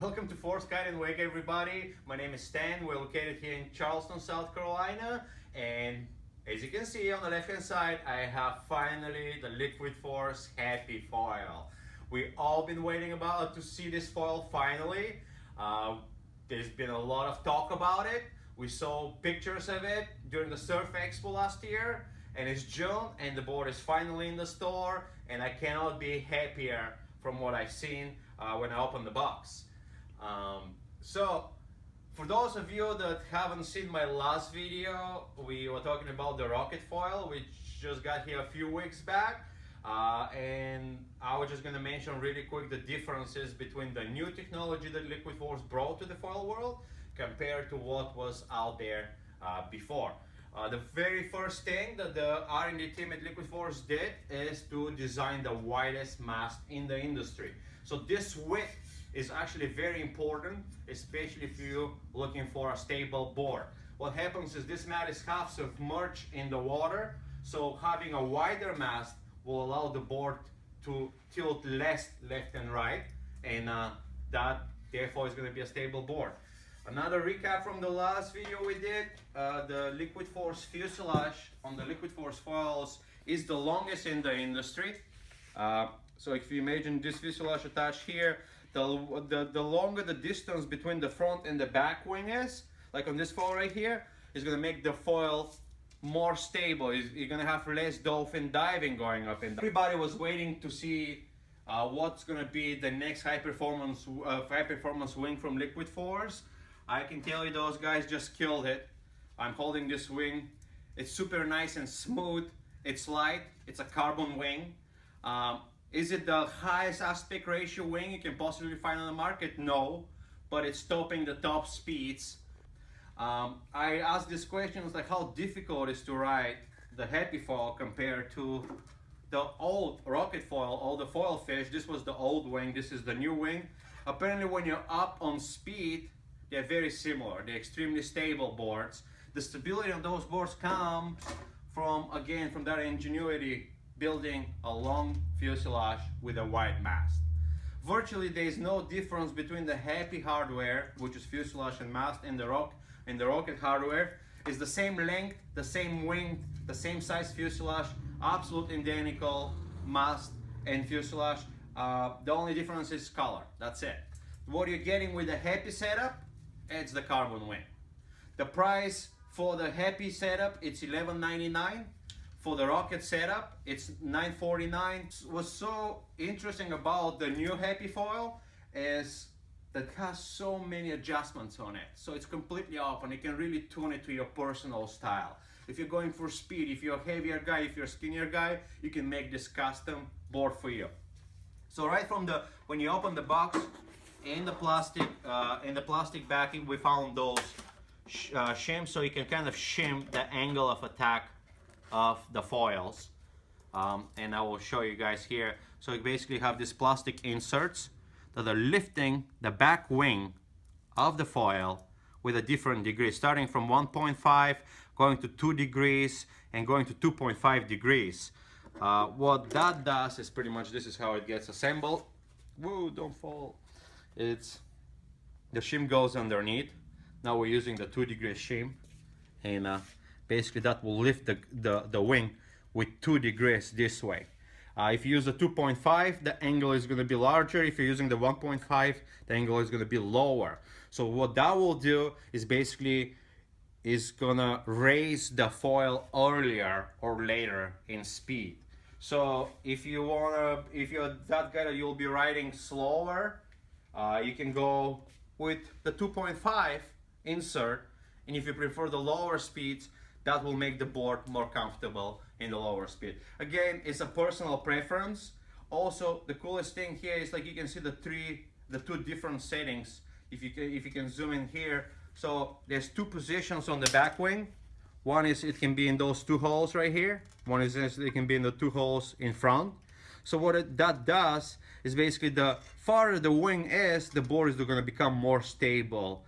Welcome to Force Guide and Wake, everybody. My name is Stan. We're located here in Charleston, South Carolina, and as you can see on the left hand side, I have finally the Liquid Force Happy Foil. We've all been waiting about to see this foil finally. There's been a lot of talk about it. We saw pictures of it during the Surf Expo last year, and it's June and the board is finally in the store, and I cannot be happier from what I've seen when I opened the box. So for those of you that haven't seen my last video, we were talking about the rocket foil, which just got here a few weeks back, and I was just going to mention really quick the differences between the new technology that Liquid Force brought to the foil world compared to what was out there before. The very first thing that the R&D team at Liquid Force did is to design the widest mast in the industry. So this width is actually very important, especially if you're looking for a stable board. What happens is this mast is half submerged in the water, so having a wider mast will allow the board to tilt less left and right, and that therefore is going to be a stable board. Another recap from the last video we did, the Liquid Force fuselage on the Liquid Force foils is the longest in the industry. So if you imagine this fuselage attached here, the longer the distance between the front and the back wing is, like on this foil right here, is going to make the foil more stable. You're going to have less dolphin diving going up and down. Everybody was waiting to see what's going to be the next high performance wing from Liquid Force. I can tell you those guys just killed it. I'm holding this wing. It's super nice and smooth. It's light. It's a carbon wing. Is it the highest aspect ratio wing you can possibly find on the market? No, but it's topping the top speeds. I asked this question, like how difficult it is to ride the Happy Foil compared to the old rocket foil, all the foil fish. This was the old wing, this is the new wing. Apparently when you're up on speed, they're very similar. They're extremely stable boards. The stability of those boards comes from, again, from that ingenuity, building a long fuselage with a wide mast. Virtually there is no difference between the Happy hardware, which is fuselage and mast, and the rocket hardware. It's the same length, the same wing, the same size fuselage, absolutely identical mast and fuselage. The only difference is color, that's it. What you're getting with the Happy setup, it's the carbon wing. The price for the Happy setup, it's $11.99. For the rocket setup, it's $9.49. What's so interesting about the new Happy foil is that it has so many adjustments on it. So it's completely open. You can really tune it to your personal style. If you're going for speed, if you're a heavier guy, if you're a skinnier guy, you can make this custom board for you. So right from when you open the box, in the plastic backing, we found those shims, so you can kind of shim the angle of attack of the foils, and I will show you guys here. So you basically have these plastic inserts that are lifting the back wing of the foil with a different degree, starting from 1.5 going to 2 degrees and going to 2.5 degrees. What that does is pretty much this is how it gets assembled. Whoa, don't fall. It's the shim goes underneath. Now we're using the 2-degree shim, and basically that will lift the wing with 2 degrees this way. If you use the 2.5, the angle is going to be larger. If you're using the 1.5, the angle is going to be lower. So what that will do is basically is going to raise the foil earlier or later in speed. So if you're that guy that you'll be riding slower, you can go with the 2.5 insert, and if you prefer the lower speeds, that will make the board more comfortable in the lower speed. Again, it's a personal preference. Also, the coolest thing here is, like, you can see the two different settings. If you can zoom in here, so there's 2 positions on the back wing. One is it can be in those 2 holes right here. One is it can be in the 2 holes in front. So what that does is basically the farther the wing is, the board is going to become more stable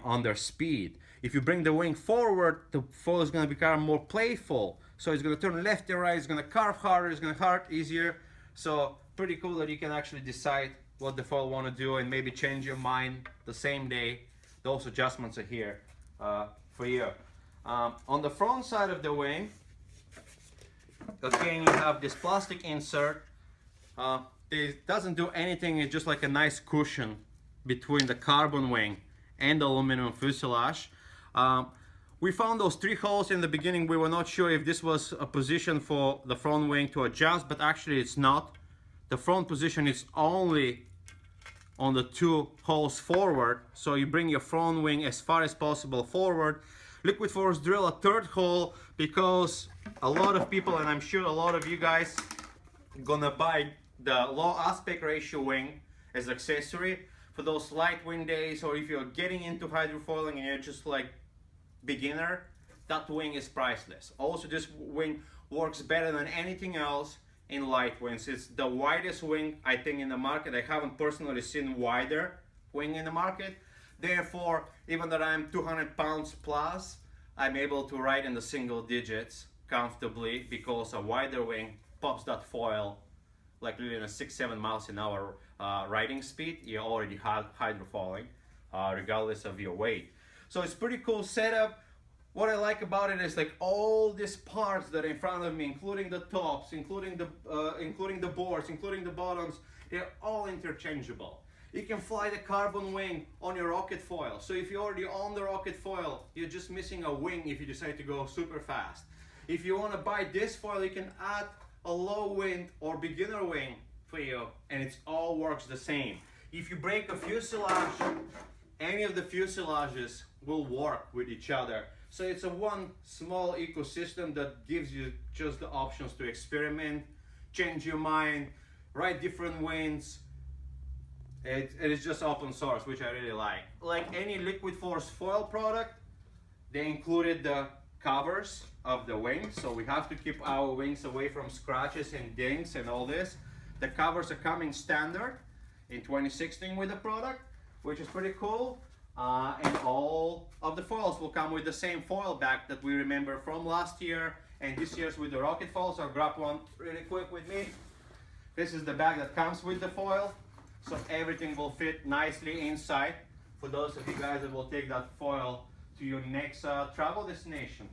under speed. If you bring the wing forward, the foil is going to become more playful. So it's going to turn left and right, it's going to carve harder, it's going to carve easier. So pretty cool that you can actually decide what the foil want to do and maybe change your mind the same day, those adjustments are here for you. On the front side of the wing, again, you have this plastic insert. It doesn't do anything, it's just like a nice cushion between the carbon wing and the aluminum fuselage. We found those 3 holes in the beginning. We were not sure if this was a position for the front wing to adjust, but actually it's not. The front position is only on the 2 holes forward, so you bring your front wing as far as possible forward. Liquid Force drill a 3rd hole because a lot of people, and I'm sure a lot of you guys, gonna buy the low aspect ratio wing as accessory for those light wind days, or if you're getting into hydrofoiling and you're just like beginner, that wing is priceless. Also, this wing works better than anything else in light winds. It's the widest wing I think in the market. I haven't personally seen wider wing in the market. Therefore, even though I'm 200 pounds plus, I'm able to ride in the single digits comfortably because a wider wing pops that foil like really in a 6-7 miles an hour riding speed. You're already hydrofoiling regardless of your weight. So it's pretty cool setup. What I like about it is like all these parts that are in front of me, including the tops, including the boards, including the bottoms, they're all interchangeable. You can fly the carbon wing on your rocket foil. So if you already own the rocket foil, you're just missing a wing if you decide to go super fast. If you want to buy this foil, you can add a low wind or beginner wing for you, and it all works the same. If you break a fuselage, any of the fuselages will work with each other. So it's a one small ecosystem that gives you just the options to experiment, change your mind, ride different winds. It is just open source, which I really like. Like any Liquid Force foil product, they included the covers of the wings, so we have to keep our wings away from scratches and dings and all this. The covers are coming standard in 2016 with the product, which is pretty cool. And all of the foils will come with the same foil back that we remember from last year and this year's with the rocket foils. I'll grab one really quick with me. This is the bag that comes with the foil, so everything will fit nicely inside for those of you guys that will take that foil to your next travel destination.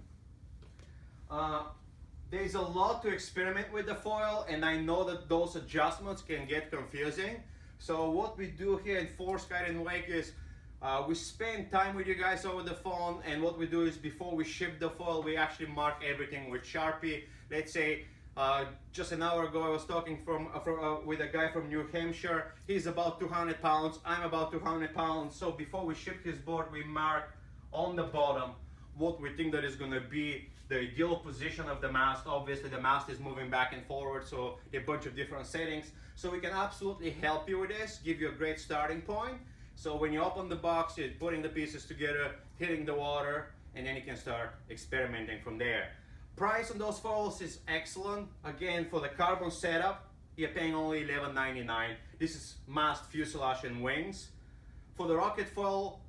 There's a lot to experiment with the foil, and I know that those adjustments can get confusing. So what we do here in Force Guide and Wake is we spend time with you guys over the phone, and what we do is before we ship the foil, we actually mark everything with Sharpie. Let's say just an hour ago I was talking with a guy from New Hampshire. He's about 200 pounds, I'm about 200 pounds. So before we ship his board, we mark on the bottom what we think that is going to be the ideal position of the mast. Obviously the mast is moving back and forward, so a bunch of different settings. So we can absolutely help you with this, give you a great starting point. So when you open the box, you're putting the pieces together, hitting the water, and then you can start experimenting from there. Price on those foils is excellent. Again, for the carbon setup, you're paying only $11.99. This is mast, fuselage, and wings. For the rocket foil,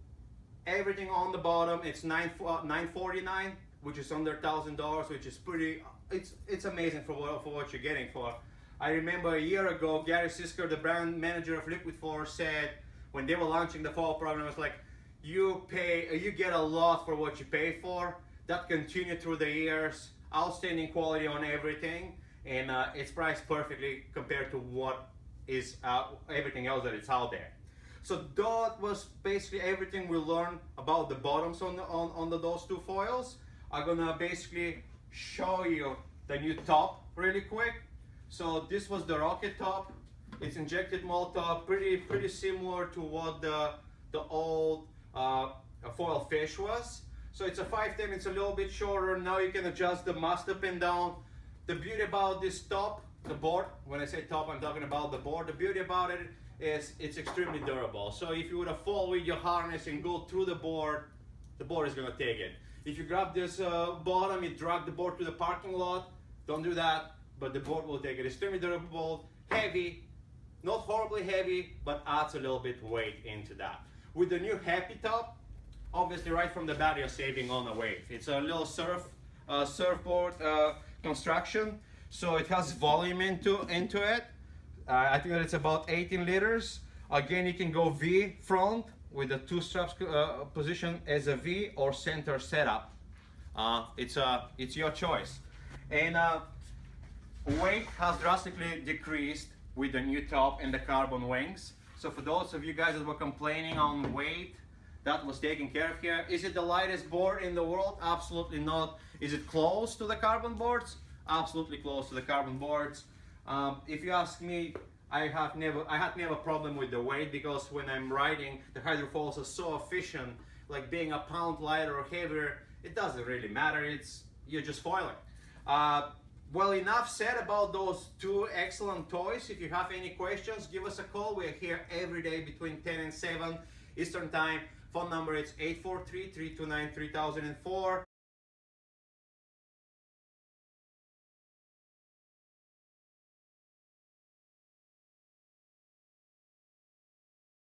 everything on the bottom, it's $949, which is under $1,000, which is pretty, it's amazing for what you're getting for. I remember a year ago, Gary Sisker, the brand manager of Liquid Force, said when they were launching the foil program, it was like, you get a lot for what you pay for. That continued through the years, outstanding quality on everything, and it's priced perfectly compared to what is everything else that is out there. So that was basically everything we learned about the bottoms on those two foils. I'm gonna basically show you the new top really quick. So this was the rocket top. It's injected mold top, pretty similar to what the old foil fish was. So it's a 510, it's a little bit shorter. Now you can adjust the mast up and down. The beauty about this top, the board, when I say top, I'm talking about the board. The beauty about it is it's extremely durable. So if you would have fall with your harness and go through the board is gonna take it. If you grab this bottom, you drag the board to the parking lot, don't do that, but the board will take it. Extremely durable, heavy, not horribly heavy, but adds a little bit weight into that. With the new Happy Top, obviously right from the bat you're saving on the wave. It's a little surfboard construction, so it has volume into it. I think that it's about 18 liters. Again, you can go V front with the two straps position as a V or center setup. It's your choice. And weight has drastically decreased with the new top and the carbon wings. So for those of you guys that were complaining on weight, that was taken care of here. Is it the lightest board in the world? Absolutely not. Is it close to the carbon boards? Absolutely close to the carbon boards. If you ask me, I had never problem with the weight, because when I'm riding, the hydrofoils are so efficient, like being a pound lighter or heavier, it doesn't really matter. You're just foiling. Well, enough said about those two excellent toys. If you have any questions, give us a call. We're here every day between 10 and 7 Eastern Time. Phone number is 843-329-3004.